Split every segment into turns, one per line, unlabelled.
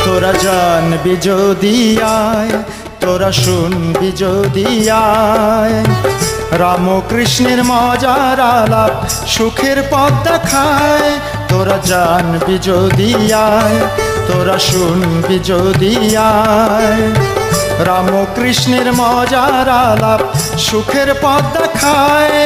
তোরা জানবি যদি আয়, তোরা শুনবি যদি আয়, রামকৃষ্ণের মজার আলাপ সুখের পথ দেখায়। তোরা জানবি যদি আয়, তোরা শুনবি যদি আয়, রামকৃষ্ণের মজার আলাপ সুখের পথ দেখায়।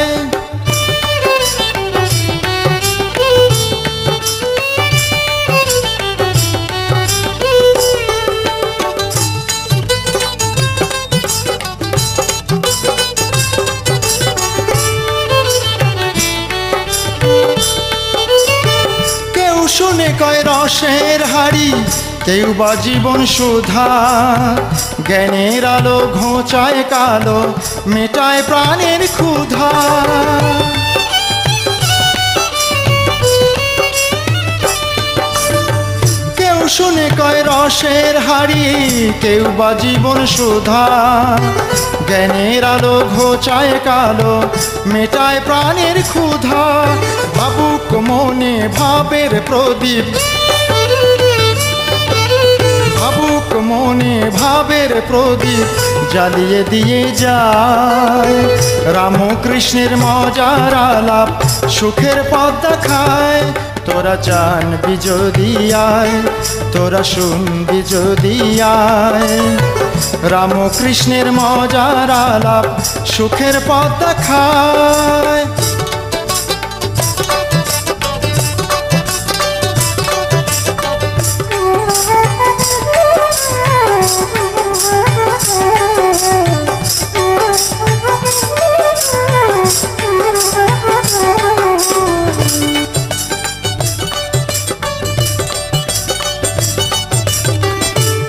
শুনে কয় রসের হাড়ি, কেউ বা জীবন সুধা, জ্ঞানের আলো ঘোচায় কালো, মেটায় প্রাণের ক্ষুধা। কেউ শুনে কয় রসের হাড়ি, কেউ বা জীবন সুধা, জ্ঞানের আলো ঘোচায় কালো, মেটায় প্রাণের ক্ষুধা। ভাবুক মনে ভাবের প্রদীপ, ভাবুক মনে ভাবের প্রদীপ, জ্বালিয়ে দিয়ে যায়। রামকৃষ্ণের মজার আলাপ সুখের পথ দেখায়। তোরা জানবি যদি আয়, তোরা শুনবি যদি আয়, রামকৃষ্ণের মজার আলাপ সুখের পথ দেখায়।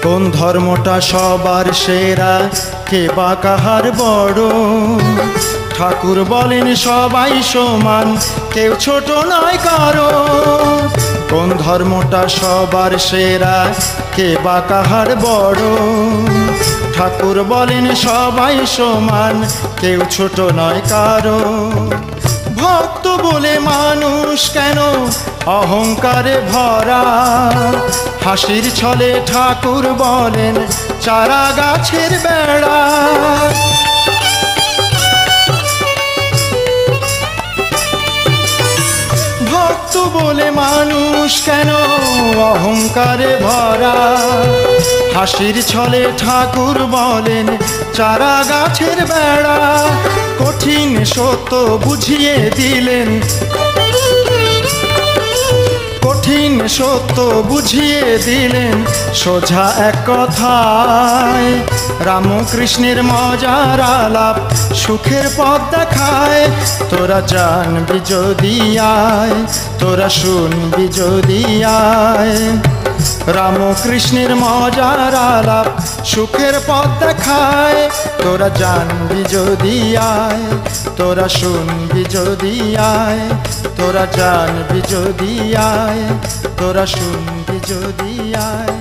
কোন ধর্মটা সবার সেরা, কে বা কাহার বড়? ঠাকুর বলেন সবাই সমান, কেউ ছোট নয় কারো। কোন ধর্মটা সবার সেরা, কে বা কাহার বড়? ঠাকুর বলেন সবাই সমান, কেউ ছোট নয় কারো। ভক্ত বলে মানুষ কেন অহংকারে ভরা, হাসির ছলে ঠাকুর বলেন চারা গাছের বেড়া। ভক্ত বলে মানুষ কেন অহংকারে ভরা, হাসির ছলে ঠাকুর বলেন চারা গাছের বেড়া। কঠিন সত্য বুঝিয়ে দিলেন, কঠিন সত্য বুঝিয়ে দিলেন সোজা এক কথায়। রামকৃষ্ণের মজার আলাপ সুখের পথ দেখায়। তোরা জানবি যদি আয়, তোরা শুনবি যদি আয়, রামকৃষ্ণের মজার আলাপ সুখের পথ দেখায়। তোরা জানবি যদি আয়, তোরা শুনবি যদি আয়, তোরা জানবি যদি আয়, তোরা শুনবি যদি আয়।